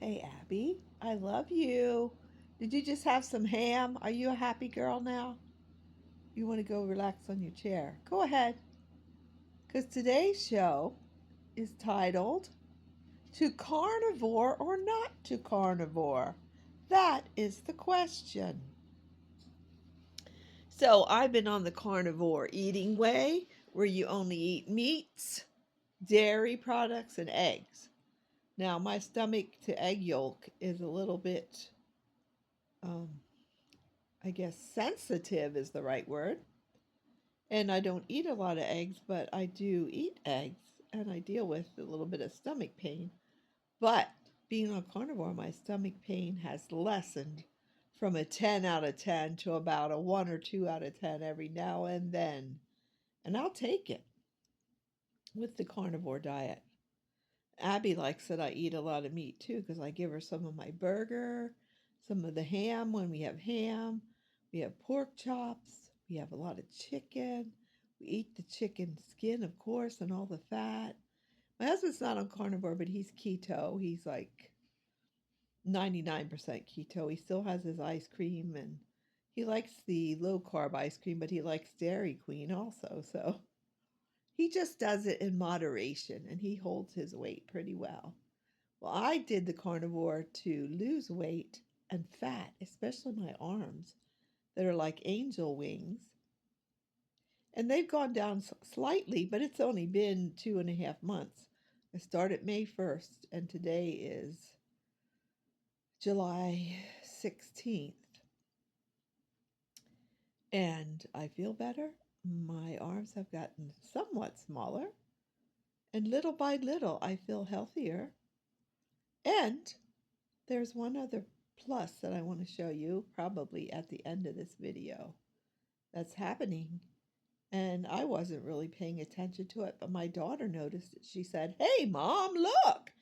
Hey, Abby, I love you. Did you just have some ham? Are you a happy girl now? You want to go relax on your chair? Go ahead. Because today's show is titled To Carnivore or Not to Carnivore? That is the question. So, I've been on the carnivore eating way where you only eat meats, dairy products, and eggs. Now, my stomach to egg yolk is a little bit um, I guess sensitive is the right word. And I don't eat a lot of eggs, but I do eat eggs and I deal with a little bit of stomach pain. But being on carnivore, my stomach pain has lessened from a 10 out of 10 to about a 1 or 2 out of 10 every now and then. And I'll take it with the carnivore diet. Abby likes that I eat a lot of meat too because I give her some of my burger, some of the ham when we have ham. We have pork chops. We have a lot of chicken. We eat the chicken skin, of course, and all the fat. My husband's not on carnivore, but he's keto. He's like 99% keto. He still has his ice cream and he likes the low carb ice cream, but he likes Dairy Queen also. So he just does it in moderation and he holds his weight pretty well. Well, I did the carnivore to lose weight and fat, especially my arms that are like angel wings. And they've gone down slightly, but it's only been 2.5 months. I started May 1st, and today is July 16th. And I feel better. My arms have gotten somewhat smaller, and little by little, I feel healthier. And there's one other plus that I want to show you, probably at the end of this video, that's happening. And I wasn't really paying attention to it, but my daughter noticed it. She said, "Hey, Mom, look."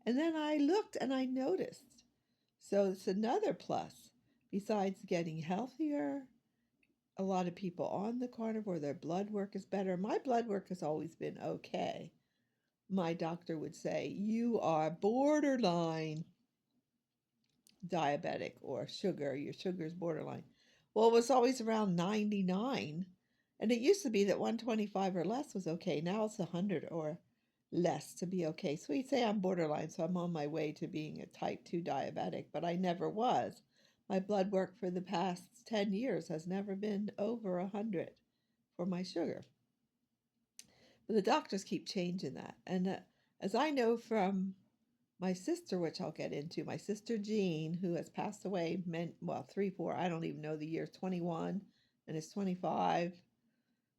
And then I looked and I noticed. So it's another plus. Besides getting healthier, a lot of people on the carnivore, their blood work is better. My blood work has always been okay. My doctor would say, "You are borderline diabetic or your sugar is borderline." Well, it was always around 99. And it used to be that 125 or less was okay. Now it's 100 or less to be okay. So we'd say I'm borderline, so I'm on my way to being a type 2 diabetic, but I never was. My blood work for the past 10 years has never been over 100 for my sugar. But the doctors keep changing that. And as I know from my sister, which I'll get into, my sister Jean, who has passed away, well, 3, 4, I don't even know the year, 21, and it's 25,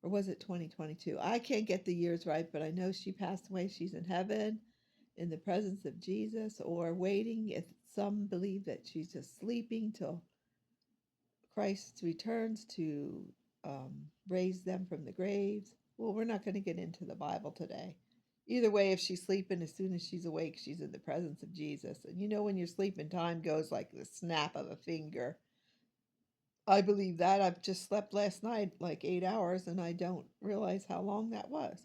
or was it 2022? I can't get the years right, but I know she passed away. She's in heaven, in the presence of Jesus, or waiting. If some believe that she's just sleeping till Christ returns to raise them from the graves. Well, we're not going to get into the Bible today. Either way, if she's sleeping, as soon as she's awake, she's in the presence of Jesus. And you know, when you're sleeping, time goes like the snap of a finger. I believe that. I've just slept last night like 8 hours, and I don't realize how long that was.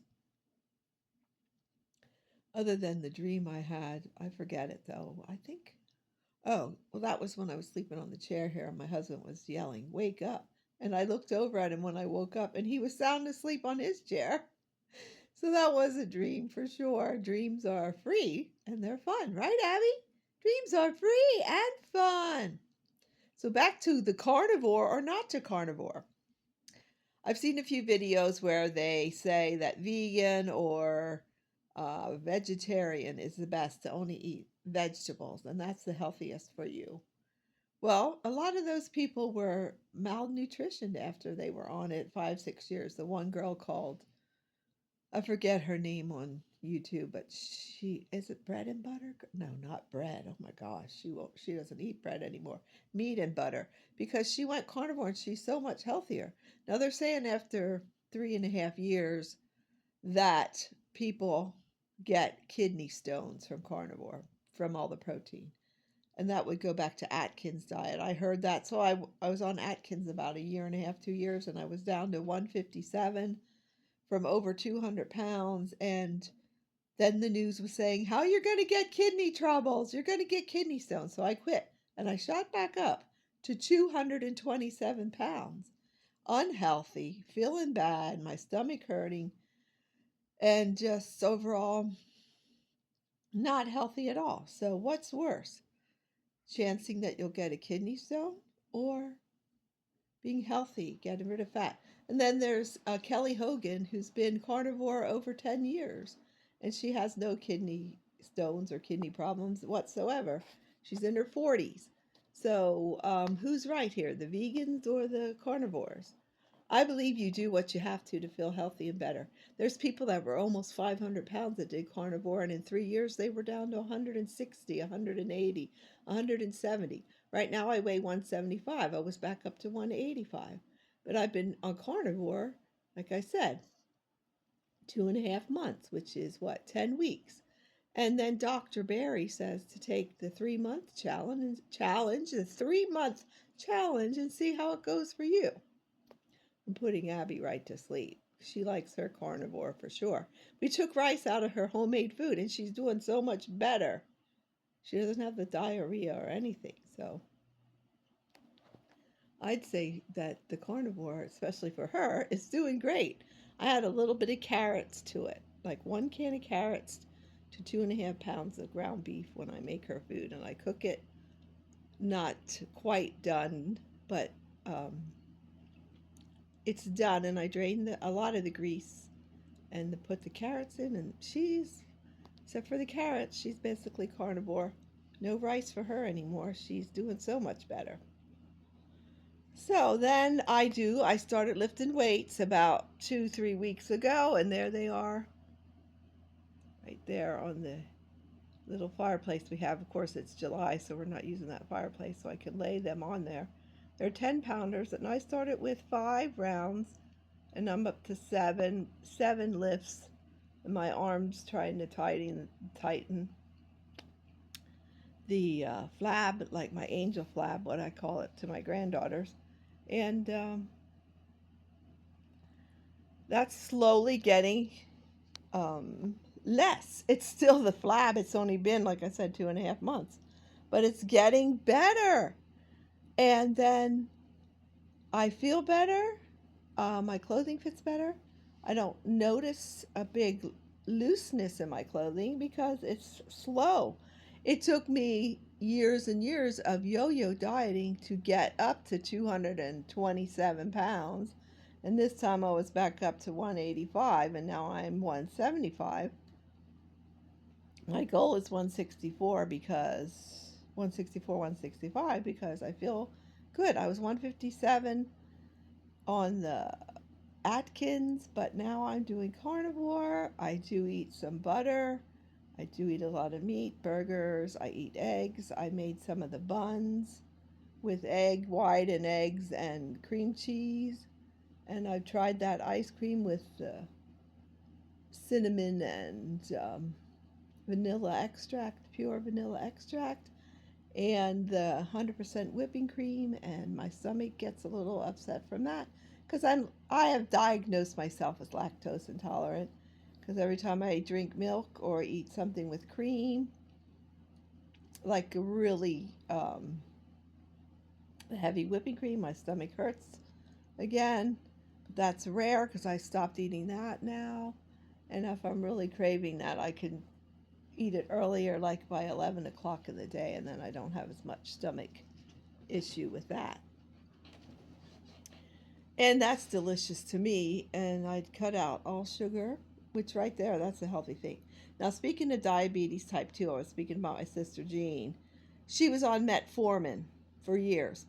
Other than the dream I had, I forget it though. I think, oh, well, that was when I was sleeping on the chair here, and my husband was yelling, "Wake up." And I looked over at him when I woke up, and he was sound asleep on his chair. So that was a dream for sure. Dreams are free and they're fun, right, Abby? Dreams are free and fun. So back to the carnivore or not to carnivore. I've seen a few videos where they say that vegan or vegetarian is the best to only eat vegetables, and that's the healthiest for you. Well, a lot of those people were malnutritioned after they were on it 5, 6 years. The one girl called, I forget her name on YouTube, but she is it bread and butter? No, not bread. Oh my gosh, she doesn't eat bread anymore. Meat and butter because she went carnivore and she's so much healthier. Now they're saying after 3.5 years that people get kidney stones from carnivore from all the protein. And that would go back to Atkins diet. I heard that. So I was on Atkins about a year and a half, 2 years, and I was down to 157 from over 200 pounds. And then the news was saying, how you're going to get kidney troubles. You're going to get kidney stones. So I quit and I shot back up to 227 pounds. Unhealthy, feeling bad, my stomach hurting, and just overall not healthy at all. So, what's worse? Chancing that you'll get a kidney stone or being healthy, getting rid of fat? And then there's Kelly Hogan, who's been carnivore over 10 years, and she has no kidney stones or kidney problems whatsoever. She's in her 40s. So, who's right here, the vegans or the carnivores? I believe you do what you have to feel healthy and better. There's people that were almost 500 pounds that did carnivore, and in 3 years they were down to 160, 180, 170. Right now I weigh 175. I was back up to 185. But I've been on carnivore, like I said, 2.5 months, which is what, 10 weeks. And then Dr. Barry says to take the 3 month the 3 month challenge, and see how it goes for you. I'm putting Abby right to sleep. She likes her carnivore for sure. We took rice out of her homemade food and she's doing so much better. She doesn't have the diarrhea or anything. So I'd say that the carnivore, especially for her, is doing great. I add a little bit of carrots to it, like 1 can of carrots to 2.5 pounds of ground beef when I make her food, and I cook it not quite done, but it's done, and I drain a lot of the grease and put the carrots in, and except for the carrots, she's basically carnivore. No rice for her anymore. She's doing so much better. So then I started lifting weights about 2, 3 weeks ago, and there they are, right there on the little fireplace we have. Of course, it's July, so we're not using that fireplace, so I can lay them on there. They're 10 pounders, and I started with 5 rounds, and I'm up to seven lifts, and my arms trying to tighten the flab, like my angel flab, what I call it to my granddaughters, and that's slowly getting um, less. It's still the flab. It's only been, like I said, 2.5 months, but it's getting better. And then I feel better. My clothing fits better. I don't notice a big looseness in my clothing because it's slow. It took me years and years of yo-yo dieting to get up to 227 pounds. And this time I was back up to 185, and now I'm 175. My goal is 165 because I feel good. I was 157 on the Atkins, but now I'm doing carnivore. I do eat some butter. I do eat a lot of meat, burgers. I eat eggs. I made some of the buns with egg white and eggs and cream cheese. And I've tried that ice cream with cinnamon and vanilla extract, pure vanilla extract, and the 100% whipping cream, and my stomach gets a little upset from that because I have diagnosed myself as lactose intolerant, because every time I drink milk or eat something with cream, like really heavy whipping cream, my stomach hurts again. But that's rare because I stopped eating that now, and if I'm really craving that, I can eat it earlier, like by 11 o'clock in the day, and then I don't have as much stomach issue with that. And that's delicious to me, and I'd cut out all sugar, which right there, that's a healthy thing. Now, speaking of diabetes type 2, I was speaking about my sister Jean. She was on metformin for years.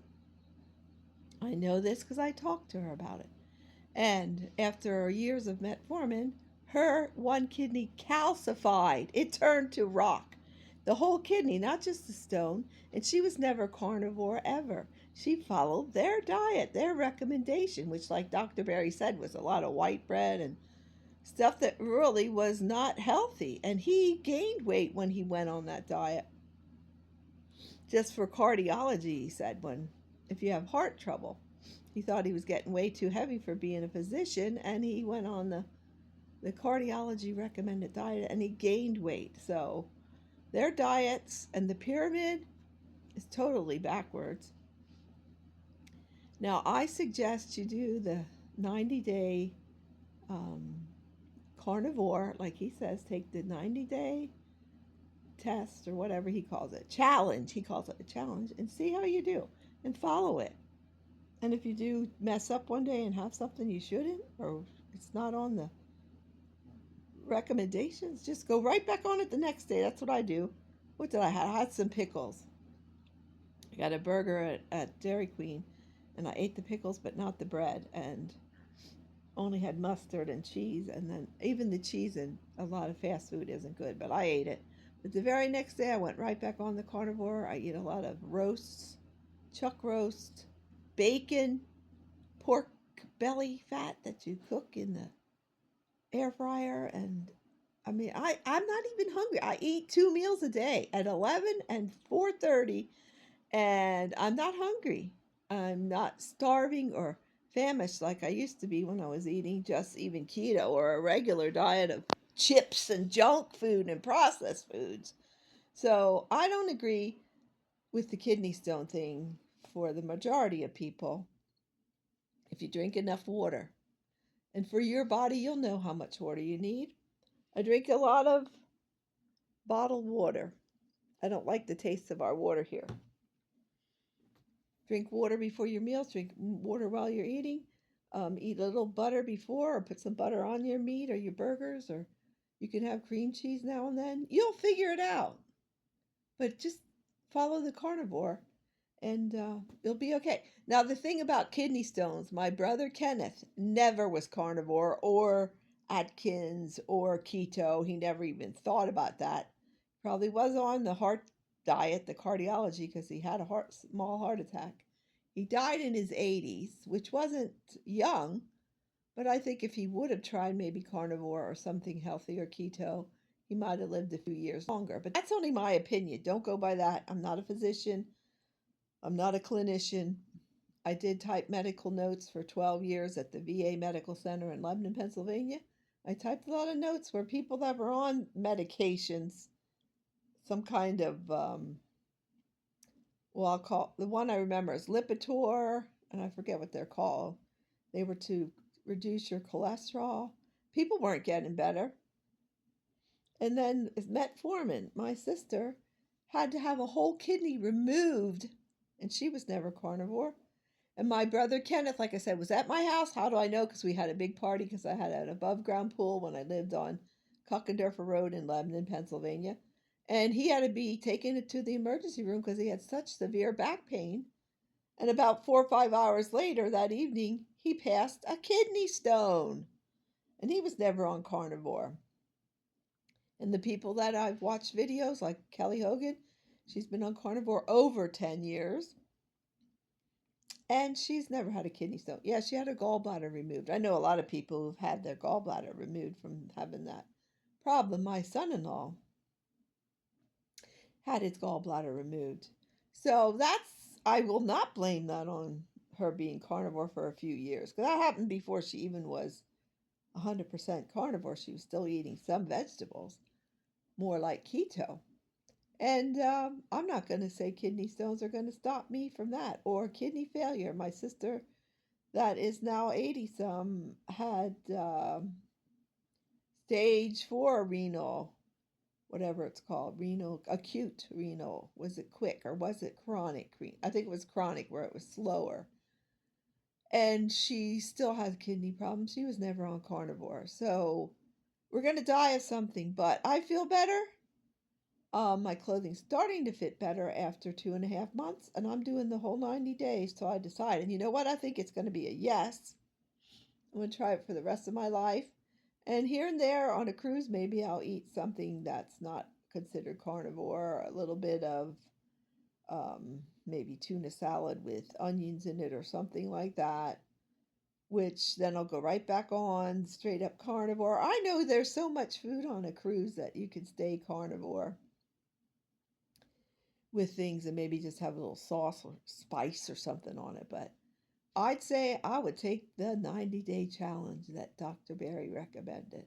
I know this because I talked to her about it. And after years of metformin, her one kidney calcified. It turned to rock. The whole kidney, not just the stone. And she was never carnivore ever. She followed their diet, their recommendation, which, like Dr. Barry said, was a lot of white bread and stuff that really was not healthy. And he gained weight when he went on that diet. Just for cardiology, he said, if you have heart trouble. He thought he was getting way too heavy for being a physician, and he went on the the cardiology recommended diet, and he gained weight. So their diets and the pyramid is totally backwards. Now, I suggest you do the 90-day um, carnivore, like he says, take the 90-day test or whatever he calls it, challenge. He calls it a challenge, and see how you do and follow it. And if you do mess up one day and have something you shouldn't, or it's not on the recommendations, just go right back on it the next day. That's what I do. What did I have? I had some pickles. I got a burger at Dairy Queen, and I ate the pickles but not the bread, and only had mustard and cheese. And then even the cheese in a lot of fast food isn't good, but I ate it. But the very next day, I went right back on the carnivore. I eat a lot of roasts, chuck roast, bacon, pork belly fat that you cook in the air fryer. And I mean, I'm not even hungry. I eat 2 meals a day at 11 and 4:30, and I'm not hungry. I'm not starving or famished like I used to be when I was eating just even keto or a regular diet of chips and junk food and processed foods. So I don't agree with the kidney stone thing for the majority of people. If you drink enough water, and for your body, you'll know how much water you need. I drink a lot of bottled water. I don't like the taste of our water here. Drink water before your meals, drink water while you're eating. Eat a little butter before, or put some butter on your meat or your burgers, or you can have cream cheese now and then. You'll figure it out. But just follow the carnivore, and you'll be okay. Now, the thing about kidney stones, my brother Kenneth never was carnivore or Atkins or keto. He never even thought about that. Probably was on the heart diet, the cardiology, because he had a small heart attack. He died in his 80s, which wasn't young, but I think if he would have tried maybe carnivore or something healthy or keto, he might have lived a few years longer. But that's only my opinion. Don't go by that. I'm not a physician. I'm not a clinician. I did type medical notes for 12 years at the VA Medical Center in Lebanon, Pennsylvania. I typed a lot of notes for people that were on medications, some kind of, well, I'll call the one I remember is Lipitor, and I forget what they're called. They were to reduce your cholesterol. People weren't getting better. And then metformin. My sister had to have a whole kidney removed, and she was never carnivore. And my brother Kenneth, like I said, was at my house. How do I know? Because we had a big party because I had an above ground pool when I lived on Kuckendorfer Road in Lebanon, Pennsylvania. And he had to be taken to the emergency room because he had such severe back pain. And about 4 or 5 hours later that evening, he passed a kidney stone. And he was never on carnivore. And the people that I've watched videos, like Kelly Hogan, she's been on carnivore over 10 years. And she's never had a kidney stone. Yeah, she had her gallbladder removed. I know a lot of people who've had their gallbladder removed from having that problem. My son-in-law had his gallbladder removed. So I will not blame that on her being carnivore for a few years. Because that happened before she even was 100% carnivore. She was still eating some vegetables, more like keto. And I'm not going to say kidney stones are going to stop me from that, or kidney failure. My sister, that is now 80 some, had stage 4 renal, whatever it's called, acute renal. Was it quick or was it chronic? I think it was chronic, where it was slower. And she still has kidney problems. She was never on carnivore. So we're going to die of something, but I feel better. My clothing's starting to fit better after 2.5 months, and I'm doing the whole 90 days till I decide. And you know what? I think it's going to be a yes. I'm going to try it for the rest of my life. And here and there on a cruise, maybe I'll eat something that's not considered carnivore, a little bit of maybe tuna salad with onions in it or something like that, which then I'll go right back on straight up carnivore. I know there's so much food on a cruise that you can stay carnivore with things and maybe just have a little sauce or spice or something on it. But I'd say I would take the 90-day challenge that Dr. Berry recommended.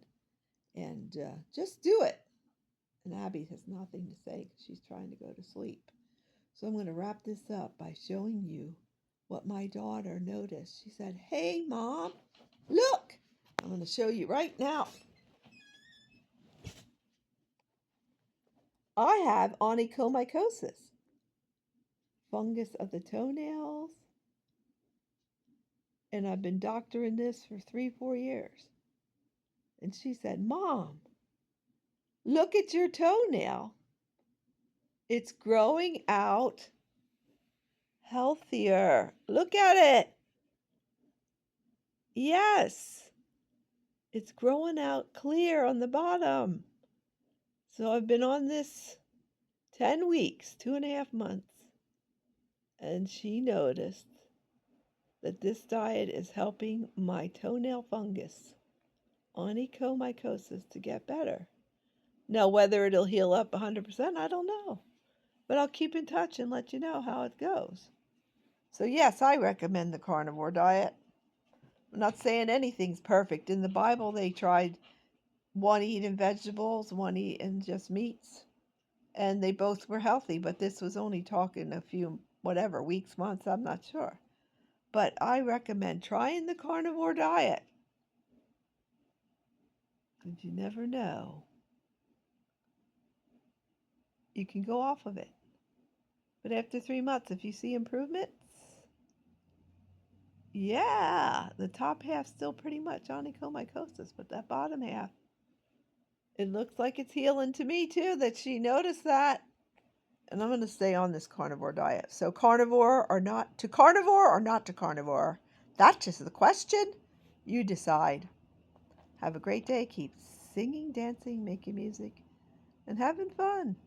And just do it. And Abby has nothing to say because she's trying to go to sleep. So I'm going to wrap this up by showing you what my daughter noticed. She said, "Hey, Mom, look." I'm going to show you right now. I have onychomycosis, fungus of the toenails, and I've been doctoring this for 3-4 years. And she said, "Mom, look at your toenail. It's growing out healthier. Look at it. Yes, it's growing out clear on the bottom." So I've been on this 10 weeks, 2.5 months, and she noticed that this diet is helping my toenail fungus, onychomycosis, to get better. Now, whether it'll heal up 100%, I don't know. But I'll keep in touch and let you know how it goes. So, yes, I recommend the carnivore diet. I'm not saying anything's perfect. In the Bible, they tried one eating vegetables, one eating just meats, and they both were healthy. But this was only talking a few, whatever, weeks, months, I'm not sure. But I recommend trying the carnivore diet. And you never know. You can go off of it. But after 3 months, if you see improvements, yeah, the top half's still pretty much onychomycosis, but that bottom half, it looks like it's healing to me too, that she noticed that. And I'm going to stay on this carnivore diet. So carnivore or not to carnivore or not to carnivore? That's just the question. You decide. Have a great day. Keep singing, dancing, making music, and having fun.